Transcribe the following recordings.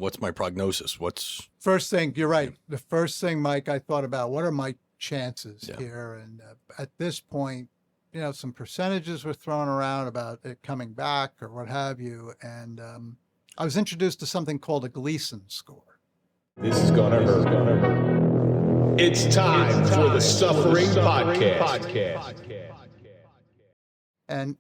what's my prognosis? What's First thing, you're right. The first thing, Mike, I thought about, what are my chances here? And at this point, some percentages were thrown around about it coming back or what have you. And I was introduced to something called a Gleason score. This is gonna hurt. It's time for the Suffering Podcast. And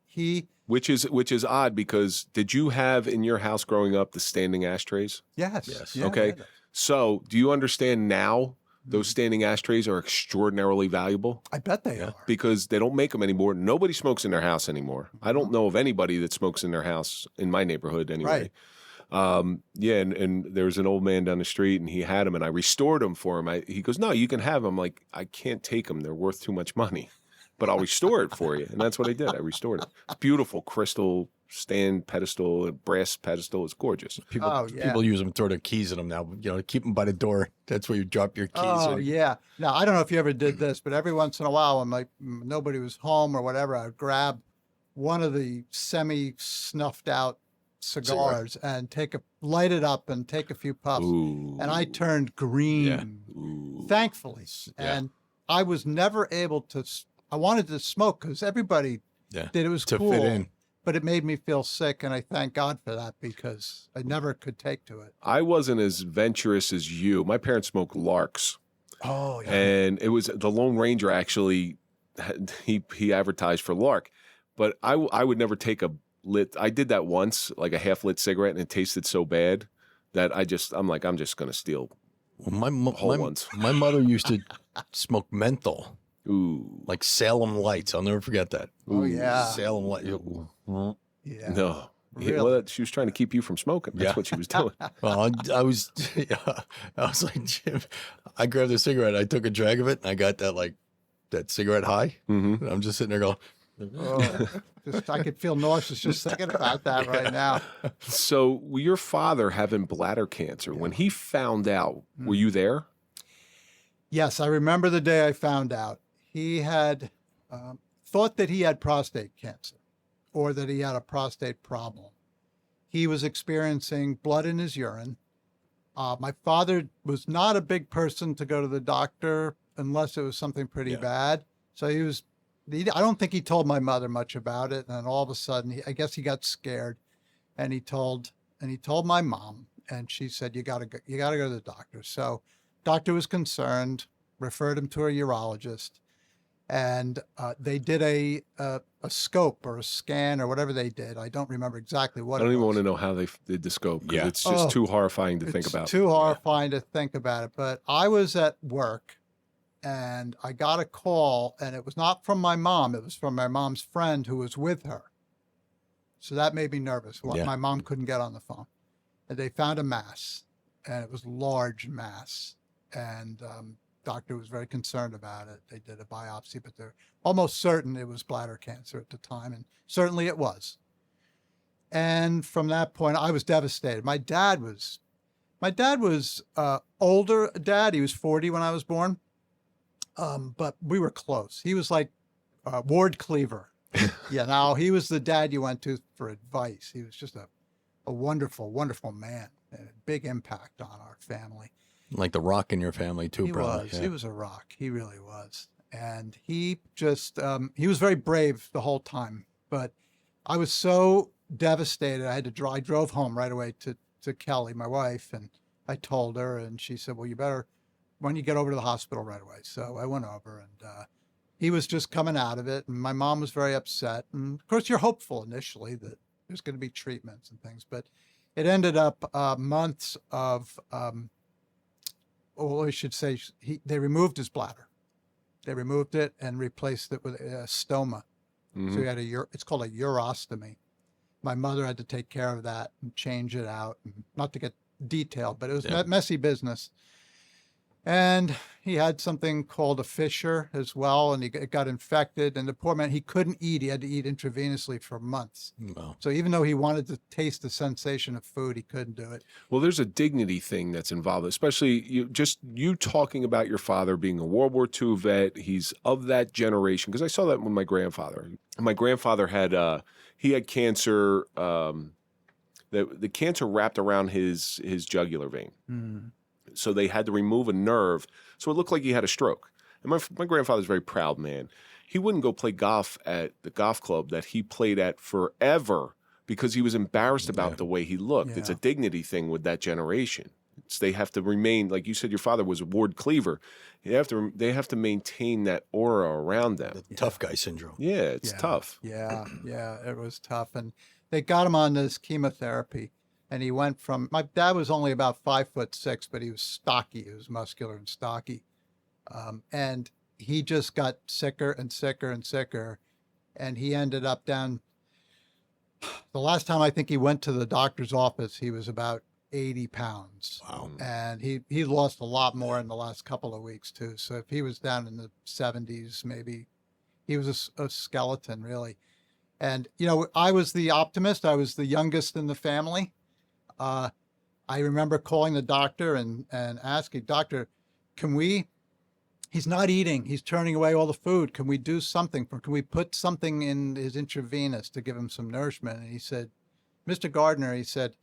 which is odd, because did you have in your house growing up the standing ashtrays? Yes. Yeah, Okay. So do you understand now those standing ashtrays are extraordinarily valuable? I bet they are. Because they don't make them anymore. Nobody smokes in their house anymore. I don't know of anybody that smokes in their house in my neighborhood anyway. Right. And there was an old man down the street, and he had them, and I restored them for him. He goes, "No, you can have them." I'm like, "I can't take them. They're worth too much money, but I'll restore it for you." And that's what I did. I restored it. It's beautiful crystal stand pedestal, brass pedestal. It's gorgeous. People use them, throw their keys in them now. Keep them by the door. That's where you drop your keys. Oh, yeah. Now, I don't know if you ever did this, but every once in a while when nobody was home or whatever, I would grab one of the semi-snuffed out cigars and light it up and take a few puffs. Ooh. And I turned green, thankfully. Yeah. And I was never able to, I wanted to smoke because everybody did. It was to cool. fit in. But it made me feel sick, and I thank God for that because I never could take to it. I wasn't as venturous as you. My parents smoked Larks. Oh, yeah. And it was the Lone Ranger actually, he advertised for Lark. But I would never take a lit. I did that once, like a half-lit cigarette, and it tasted so bad that I'm just going to steal whole ones. My mother used to smoke menthol. Ooh. Like Salem Lights. I'll never forget that. Oh, yeah. Salem Lights. Yeah. No. Really? Well, she was trying to keep you from smoking. That's what she was doing. Well, I was like, Jim, I grabbed a cigarette. I took a drag of it, and I got that cigarette high. Mm-hmm. And I'm just sitting there going, I could feel nauseous just thinking about that right now. So your father having bladder cancer, when he found out, were you there? Yes, I remember the day I found out. He had thought that he had prostate cancer or that he had a prostate problem. He was experiencing blood in his urine. My father was not a big person to go to the doctor unless it was something pretty bad. So I don't think he told my mother much about it. And then all of a sudden, I guess he got scared, and he told my mom, and she said, you gotta go to the doctor. So doctor was concerned, referred him to a urologist, and they did a scope or a scan or whatever they did. I don't remember exactly what it was. I don't even want to know how they did the scope, because it's just too horrifying to think about. It's too horrifying to think about it. But I was at work, and I got a call, and it was not from my mom. It was from my mom's friend who was with her. So that made me nervous. My mom couldn't get on the phone. And they found a mass, and it was a large mass. And doctor was very concerned about it. They did a biopsy, but they're almost certain it was bladder cancer at the time, and certainly it was. And from that point, I was devastated. My dad was older dad. He was 40 when I was born, but we were close. He was like Ward Cleaver. He was the dad you went to for advice. He was just a wonderful, wonderful man, and a big impact on our family. like the rock in your family too, probably. He was a rock. He really was. And he just, he was very brave the whole time. But I was so devastated. I drove home right away to Kelly, my wife, and I told her, and she said, well, why don't you get over to the hospital right away? So I went over, and he was just coming out of it, and my mom was very upset. And of course, you're hopeful initially that there's going to be treatments and things, but it ended up months of, I should say, they removed his bladder. They removed it and replaced it with a stoma. Mm-hmm. So he had it's called a urostomy. My mother had to take care of that and change it out. And not to get detailed, but it was messy business. And he had something called a fissure as well, and it got infected. And the poor man, he couldn't eat. He had to eat intravenously for months. Wow. So even though he wanted to taste the sensation of food, he couldn't do it. Well, there's a dignity thing that's involved, especially you talking about your father being a World War II vet. He's of that generation, because I saw that with my grandfather. My grandfather had he had cancer. The cancer wrapped around his jugular vein. Mm. So they had to remove a nerve. So it looked like he had a stroke. And my grandfather's a very proud man. He wouldn't go play golf at the golf club that he played at forever because he was embarrassed about the way he looked. Yeah. It's a dignity thing with that generation. They have to remain, like you said, your father was a ward cleaver. They have to maintain that aura around them. The tough guy syndrome. Yeah, it's tough. Yeah, it was tough. And they got him on this chemotherapy. And he went from, my dad was only about 5'6", but he was stocky. He was muscular and stocky. And he just got sicker and sicker and sicker. And he ended up down, the last time I think he went to the doctor's office, he was about 80 pounds. Wow. And he lost a lot more in the last couple of weeks too. So if he was down in the 70s, maybe he was a skeleton really. And, you know, I was the optimist. I was the youngest in the family. I remember calling the doctor and asking, doctor, he's not eating. He's turning away all the food. Can we do something can we put something in his intravenous to give him some nourishment? And he said, Mr. Gardner, he said,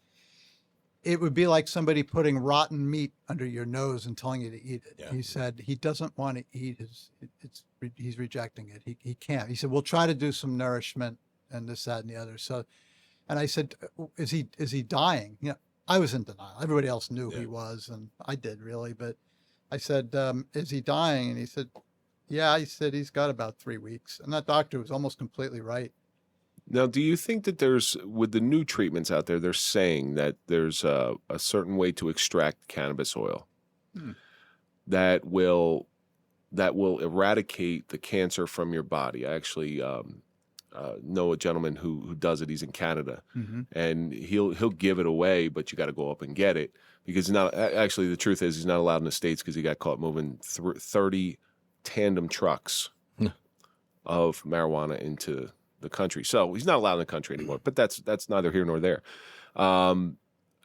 it would be like somebody putting rotten meat under your nose and telling you to eat it. Yeah. He said, he doesn't want to eat he's rejecting it. He can't. He said, we'll try to do some nourishment and this, that, and the other. So, and I said, is he dying? You know, I was in denial. Everybody else knew he was, and I did really. But I said, is he dying? And he said, yeah. He said, he's got about 3 weeks. And that doctor was almost completely right. Now, do you think that with the new treatments out there, they're saying that there's a certain way to extract cannabis oil that will eradicate the cancer from your body? I actually know a gentleman who does it. He's in Canada, and he'll give it away, but you got to go up and get it because the truth is he's not allowed in the States because he got caught moving 30 tandem trucks of marijuana into the country. So he's not allowed in the country anymore, but that's neither here nor there. I'm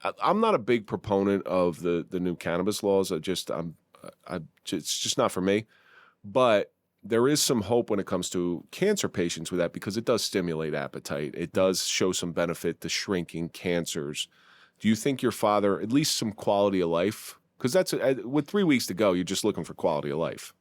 not a big proponent of the new cannabis laws. It's just not for me, but there is some hope when it comes to cancer patients with that because it does stimulate appetite. It does show some benefit to shrinking cancers. Do you think your father, at least some quality of life? Because with 3 weeks to go, you're just looking for quality of life.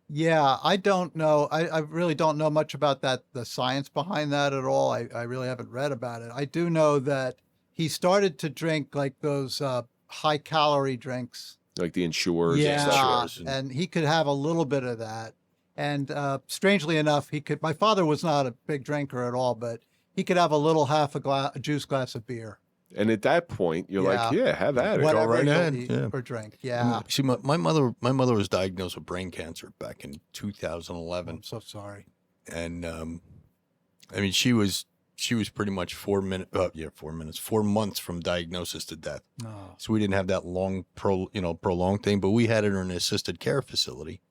Yeah, I don't know. I really don't know much about the science behind that at all. I really haven't read about it. I do know that he started to drink like those high calorie drinks. Like the Ensures Yeah, and stuff. and he could have a little bit of that. And strangely enough, my father was not a big drinker at all, but he could have a little a juice glass of beer. And at that point, you're like, yeah, have at it. Whatever Go right you'll ahead. eat Yeah. or drink. Yeah. See, my mother was diagnosed with brain cancer back in 2011. I'm so sorry. And I mean, she was pretty much 4 months from diagnosis to death. Oh. So we didn't have that long prolonged thing, but we had her in an assisted care facility,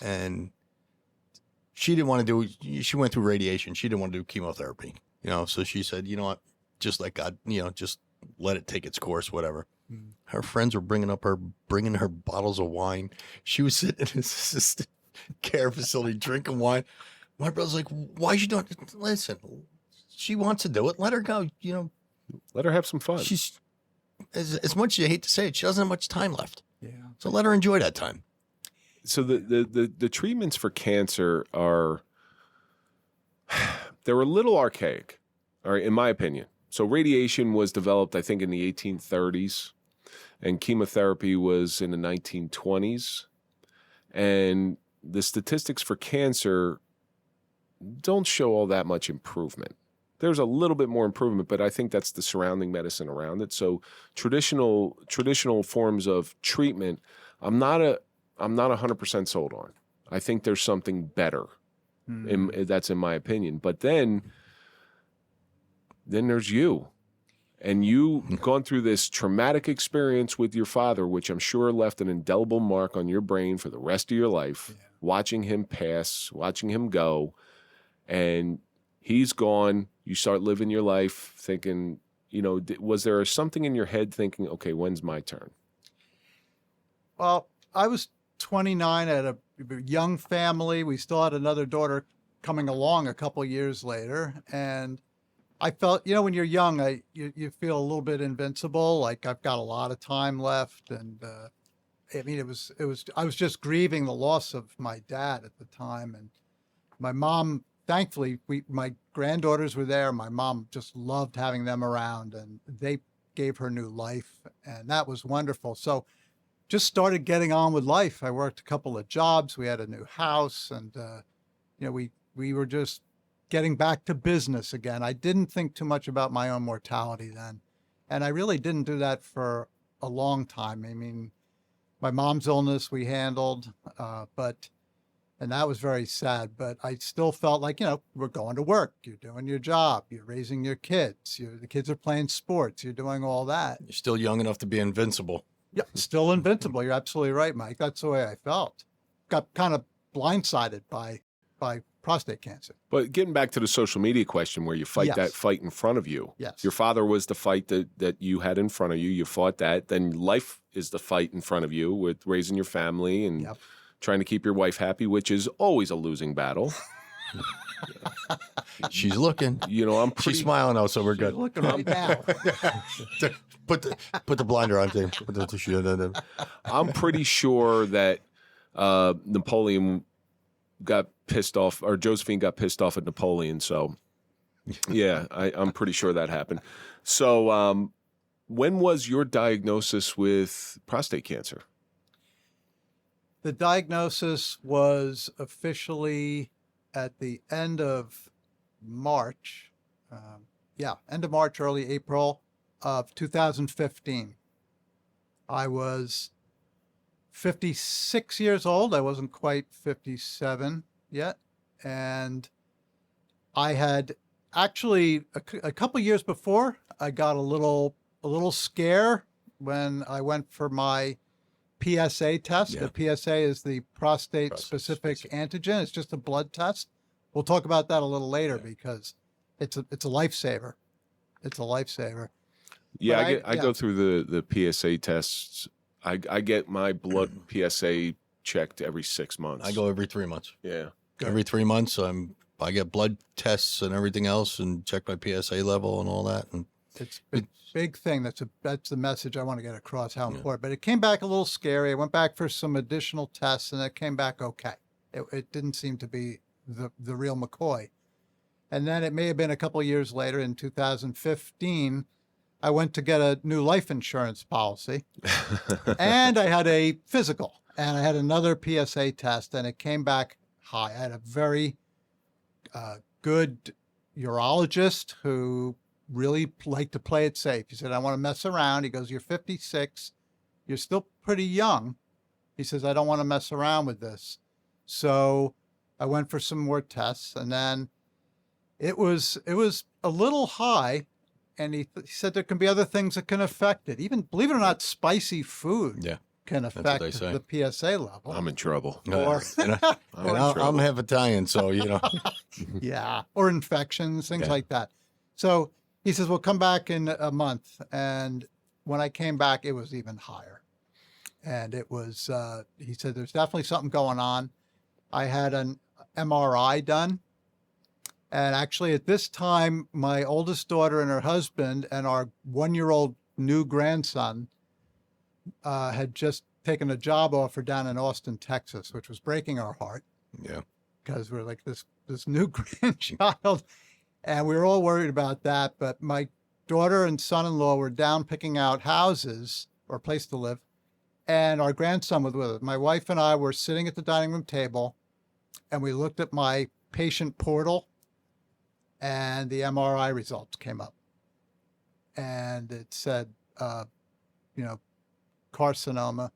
and she didn't want to do. She went through radiation. She didn't want to do chemotherapy. So she said, you know what, just let God, just let it take its course, whatever. Her friends were bringing her bottles of wine. She was sitting in this assisted care facility drinking wine. My brother's like, why you don't listen? She wants to do it. Let her go. Let her have some fun. She's as much as you hate to say it, she doesn't have much time left. Yeah. So let her enjoy that time. So the treatments for cancer they're a little archaic, all right, in my opinion. So radiation was developed, I think, in the 1830s, and chemotherapy was in the 1920s. And the statistics for cancer don't show all that much improvement. There's a little bit more improvement, but I think that's the surrounding medicine around it. So traditional forms of treatment, I'm not 100% sold on. I think there's something better. That's in my opinion. But then there's you. And you've gone through this traumatic experience with your father, which I'm sure left an indelible mark on your brain for the rest of your life, watching him pass, watching him go, and he's gone. You start living your life thinking, was there something in your head thinking, okay, when's my turn? Well, I was 29, I had a young family. We still had another daughter coming along a couple years later. And I felt, you know, when you're young, you feel a little bit invincible. Like I've got a lot of time left, and I mean, I was just grieving the loss of my dad at the time, and my mom. Thankfully, my granddaughters were there. My mom just loved having them around, and they gave her new life, and that was wonderful. So, just started getting on with life. I worked a couple of jobs. We had a new house, and you know, we were just getting back to business again. I didn't think too much about my own mortality then. And I really didn't do that for a long time. I mean, my mom's illness we handled, and that was very sad, but I still felt like, you know, we're going to work, you're doing your job, you're raising your kids, the kids are playing sports, you're doing all that. You're still young enough to be invincible. Yeah, still invincible. You're absolutely right, Mike. That's the way I felt. Got kind of blindsided by prostate cancer. But getting back to the social media question where you fight Yes. that fight in front of you. Yes. Your father was the fight that you had in front of you. You fought that. Then life is the fight in front of you with raising your family and Yep. trying to keep your wife happy, which is always a losing battle. She's looking. You know, I'm pretty She's smiling now, so we're good. Looking right now. Put the blinder on. I'm pretty sure that Napoleon got pissed off, or Josephine got pissed off at Napoleon. So, yeah, I'm pretty sure that happened. So, when was your diagnosis with prostate cancer? The diagnosis was officially at the end of March. End of March, early April of 2015. I was 56 years old. I wasn't quite 57 yet. And I had actually, a couple years before, I got a little scare when I went for my PSA test. Yeah. The PSA is the prostate specific antigen. It's just a blood test. We'll talk about that a little later because it's a lifesaver. It's a lifesaver. Yeah, But I go through the PSA tests. I get my blood PSA checked every 6 months. I go every 3 months. Yeah. Every 3 months, I get blood tests and everything else, and check my PSA level and all that. And It's a big thing. That's the message I want to get across, how important. But it came back a little scary. I went back for some additional tests, and it came back okay. It didn't seem to be the real McCoy. And then it may have been a couple of years later, in 2015, I went to get a new life insurance policy, and I had a physical, and I had another PSA test, and it came back high. I had a very good urologist who really liked to play it safe. He said, I want to mess around. He goes, you're 56. You're still pretty young. He says, I don't want to mess around with this. So I went for some more tests, and then it was a little high. And he said there can be other things that can affect it. Even, believe it or not, spicy food can what affect they say. the PSA level. I'm in trouble. Or, I'm half Italian, so you know. yeah, or infections, things like that. So he says, well, come back in a month. And when I came back, it was even higher. And it was, he said, there's definitely something going on. I had an MRI done. And actually, at this time, my oldest daughter and her husband and our 1-year-old new grandson had just taken a job offer down in Austin, Texas, which was breaking our heart. Yeah. Because we're like this new grandchild, and we were all worried about that. But my daughter and son-in-law were down picking out houses or a place to live, and our grandson was with us. My wife and I were sitting at the dining room table, and we looked at my patient portal, and the MRI results came up, and it said, carcinoma,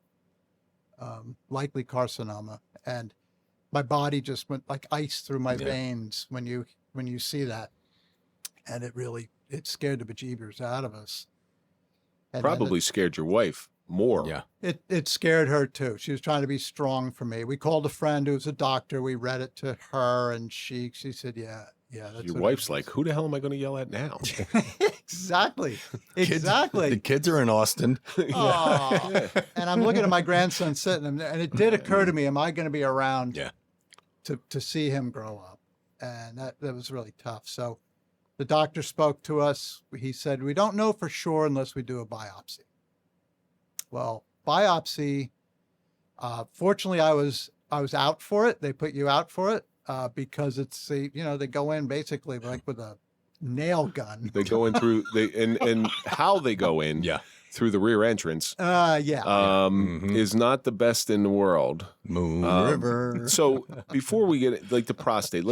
likely carcinoma, and my body just went like ice through my veins when you see that, and it scared the bejeebers out of us. And Probably scared your wife more. Yeah. It scared her too. She was trying to be strong for me. We called a friend who's a doctor. We read it to her, and she said, yeah. That's Your wife's like, who the hell am I going to yell at now? Exactly. The kids are in Austin. Aw. And I'm looking at my grandson sitting there, and it did occur to me, am I going to be around to see him grow up? And that was really tough. So The doctor spoke to us. He said, we don't know for sure unless we do a biopsy. Well, biopsy, fortunately, I was out for it. They put you out for it because it's, they go in basically like with a nail gun. They go in through, and how they go in. Yeah. Through the rear entrance, is not the best in the world. Moon River. So before we get like the prostate,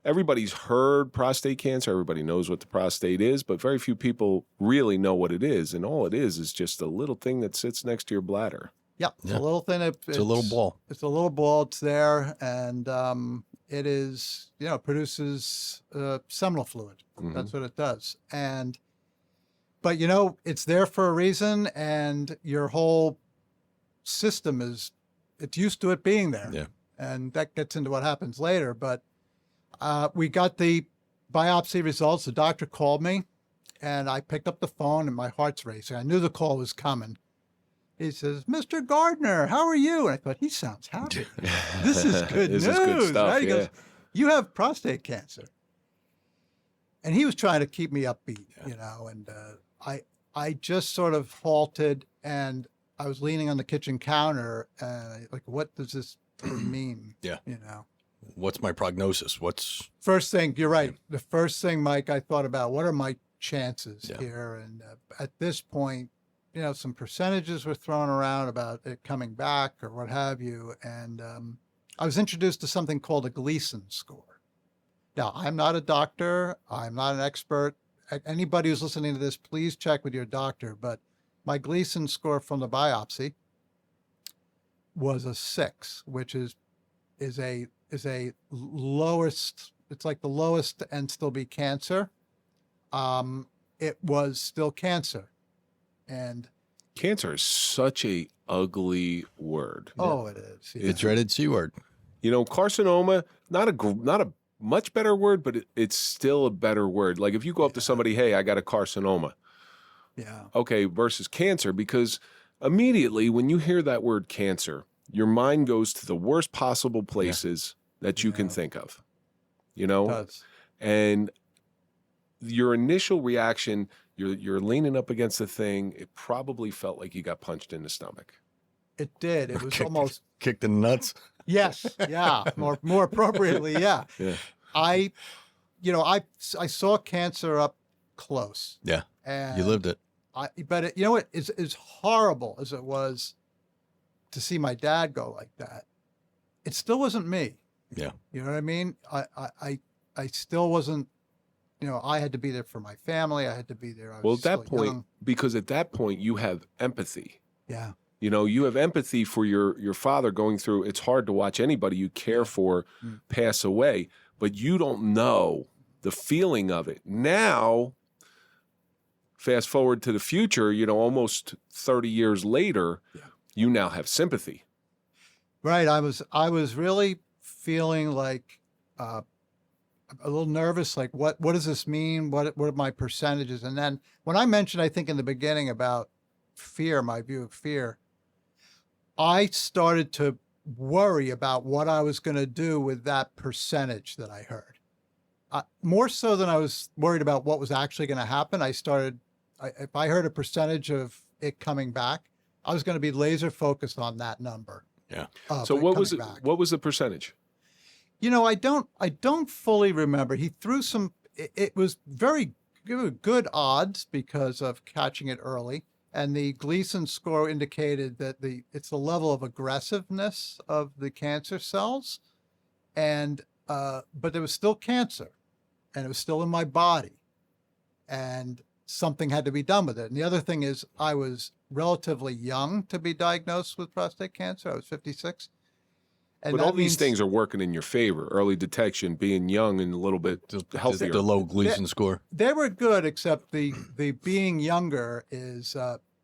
everybody's heard prostate cancer. Everybody knows what the prostate is, but very few people really know what it is. And all it is just a little thing that sits next to your bladder. Yep. It's a little thing. It's a little ball. It's a little ball. It's there. And it is, produces seminal fluid. That's what it does. But, it's there for a reason, and your whole system it's used to it being there. Yeah. And that gets into what happens later. But we got the biopsy results. The doctor called me, and I picked up the phone, and my heart's racing. I knew the call was coming. He says, Mr. Gardner, how are you? And I thought, he sounds happy. This is good news. This is good stuff, right? He goes, you have prostate cancer. And he was trying to keep me upbeat, and I just sort of halted, and I was leaning on the kitchen counter, and like, what does this mean? Yeah. What's my prognosis? First thing, you're right. The first thing, Mike, I thought about, what are my chances here? And at this point, some percentages were thrown around about it coming back or what have you. And I was introduced to something called a Gleason score. Now, I'm not a doctor. I'm not an expert. Anybody who's listening to this, please check with your doctor. But my Gleason score from the biopsy was a 6, which is a lowest. It's like the lowest and still be cancer. It was still cancer, and cancer is such a ugly word. Oh, it is. The dreaded C word. Carcinoma, not a much better word, but it's still a better word. Like if you go up to somebody, hey, I got a carcinoma. Yeah. Okay, versus cancer, because immediately when you hear that word cancer, your mind goes to the worst possible places that you can think of. It does. And your initial reaction, you're leaning up against the thing, it probably felt like you got punched in the stomach. It did. It was almost kicked in the nuts. Yes. Yeah. More appropriately. Yeah. Yeah. I saw cancer up close. Yeah. And you lived it. But as horrible as it was to see my dad go like that, it still wasn't me. Yeah. You know what I mean? I still wasn't, I had to be there for my family. I had to be there. I was at that point, young. because at that point you have empathy. Yeah. You have empathy for your father going through. It's hard to watch anybody you care for pass away, but you don't know the feeling of it. Now, fast forward to the future, almost 30 years later, you now have sympathy. Right. I was really feeling like a little nervous, like what does this mean? What are my percentages? And then when I mentioned, I think in the beginning about fear, my view of fear, I started to worry about what I was going to do with that percentage that I heard. More so than I was worried about what was actually going to happen. If I heard a percentage of it coming back, I was going to be laser focused on that number. Yeah. So what was it? What was the percentage? I don't fully remember. He threw some. It was very good odds because of catching it early. And the Gleason score indicated that it's the level of aggressiveness of the cancer cells, but there was still cancer, and it was still in my body, and something had to be done with it. And the other thing is, I was relatively young to be diagnosed with prostate cancer. I was 56. And but all these things are working in your favor. Early detection, being young and a little bit healthier. The low Gleason score. They were good, except the being younger is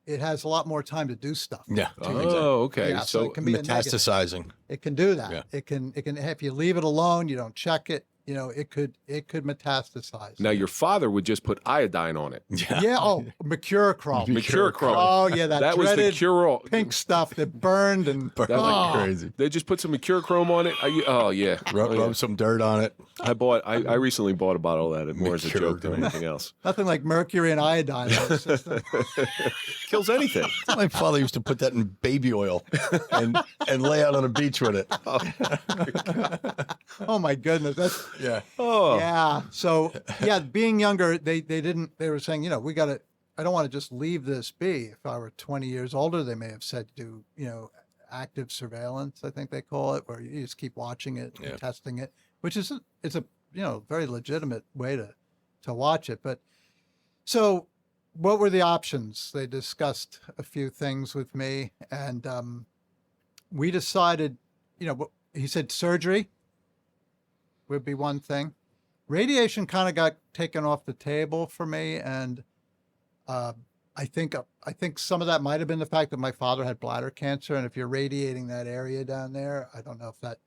it has a lot more time to do stuff. Yeah. Oh, okay. Yeah, so it can be metastasizing. It can do that. Yeah. It can if you leave it alone, you don't check it, it could metastasize. Now, your father would just put iodine on it. Yeah. Oh, mercurochrome. Mercurochrome. Oh, yeah. That was the dreaded cure-all. pink stuff that burned and That was crazy. They just put some mercurochrome on it. Yeah. Rub some dirt on it. I recently bought a bottle of that more as a joke than anything else. Nothing like mercury and iodine in the system. Kills anything. My father used to put that in baby oil and lay out on the beach with it. Oh my goodness. That's Yeah. Oh. yeah. So yeah, being younger, they were saying, I don't want to just leave this be. If I were 20 years older, they may have said do, active surveillance, I think they call it, where you just keep watching it and testing it, which is it's a very legitimate way to watch it. But so what were the options? They discussed a few things with me, and we decided, he said surgery would be one thing. Radiation kind of got taken off the table for me, and I think some of that might have been the fact that my father had bladder cancer, and if you're radiating that area down there, I don't know if that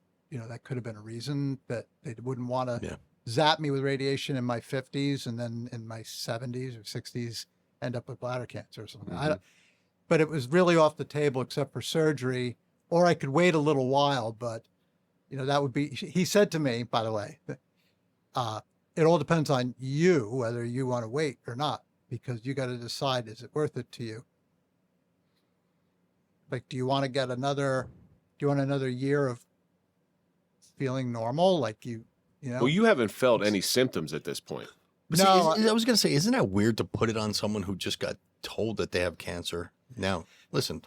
that could have been a reason that they wouldn't want to zap me with radiation in my 50s and then in my 70s or 60s end up with bladder cancer or something. But it was really off the table except for surgery, or I could wait a little while, but that would be. He said to me, by the way, it all depends on you whether you want to wait or not, because you got to decide, is it worth it to you? Like, do you want another year of feeling normal? Like Well, you haven't felt any symptoms at this point. But No. see, I was going to say, isn't that weird to put it on someone who just got told that they have cancer? Now, listen,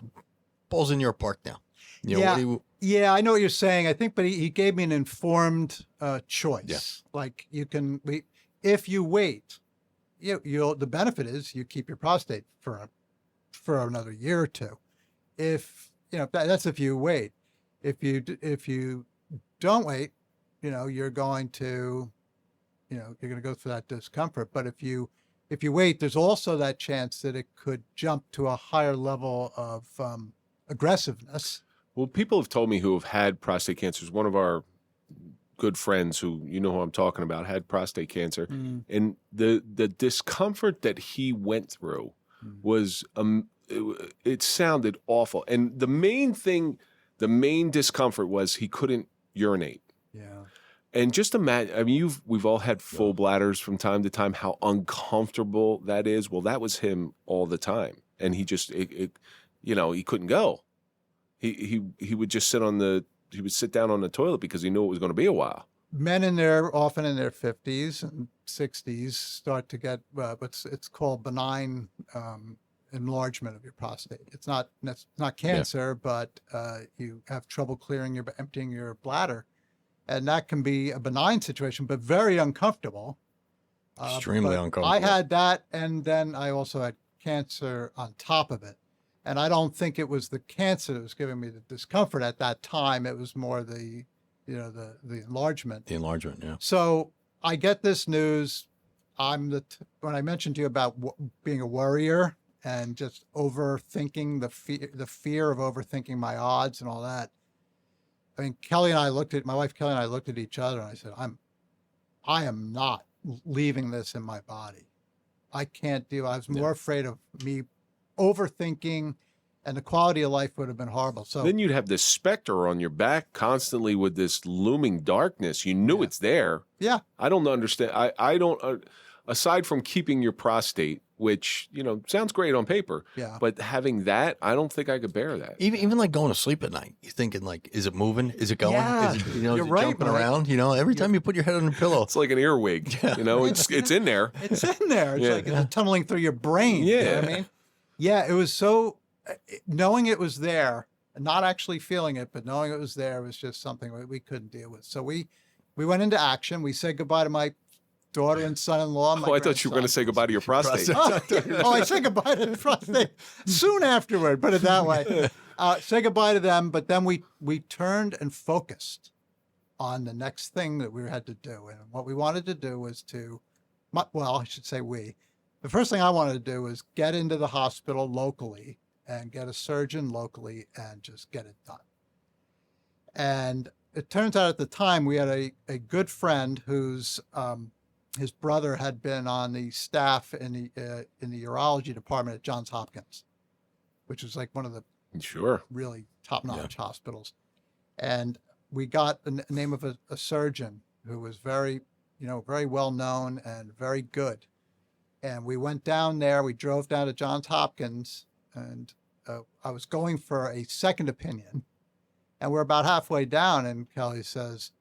ball's in your park now. Yeah, I know what you're saying. I think, but he gave me an informed choice. Yeah. Like if you wait, the benefit is you keep your prostate for another year or two. If that's if you wait. If you don't wait, you're going to go through that discomfort. But if you wait, there's also that chance that it could jump to a higher level of aggressiveness. Well, people have told me who have had prostate cancers. One of our good friends who who I'm talking about had prostate cancer, and the discomfort that he went through was it sounded awful. And the main discomfort was he couldn't urinate. Yeah. And just imagine, I mean, we've all had full bladders from time to time, how uncomfortable that is. Well, that was him all the time. And he just, he couldn't go. He would just sit down on the toilet because he knew it was going to be a while. Men often in their 50s and 60s start to get it's called benign enlargement of your prostate. It's not cancer, but you have trouble emptying your bladder. And that can be a benign situation, but very uncomfortable. Extremely uncomfortable. I had that, and then I also had cancer on top of it. And I don't think it was the cancer that was giving me the discomfort at that time. It was more the enlargement. The enlargement, yeah. So I get this news. When I mentioned to you about being a worrier and just overthinking the fear of overthinking my odds and all that. I mean, my wife Kelly and I looked at each other and I said, I am not leaving this in my body. I can't deal. I was more afraid of me overthinking, and the quality of life would have been horrible. So then you'd have this specter on your back constantly with this looming darkness. You knew it's there. Yeah. I don't understand. I don't, aside from keeping your prostate, which, sounds great on paper. Yeah. But having that, I don't think I could bear that. Even like going to sleep at night, you're thinking like, is it moving? Is it going? Yeah. Is it, You're is it right, jumping Mike. around? Every time you put your head on the pillow. It's like an earwig. It's in there. it's in there. It's like it's tunneling through your brain. Yeah. You know what I mean? Yeah, it was so, knowing it was there, not actually feeling it, but knowing it was there was just something we couldn't deal with. So we went into action. We said goodbye to my daughter and son-in-law. I thought you were going to say goodbye to your prostate. I said goodbye to the prostate soon afterward, put it that way. Say goodbye to them, but then we turned and focused on the next thing that we had to do. And what we wanted to do was I should say the first thing I wanted to do was get into the hospital locally and get a surgeon locally and just get it done. And it turns out at the time we had a good friend whose his brother had been on the staff in the urology department at Johns Hopkins, which was like one of the Sure. really top-notch hospitals. And we got the name of a surgeon who was very well known and very good. And we went down there, we drove down to Johns Hopkins, and I was going for a second opinion. And we're about halfway down, and Kelly says,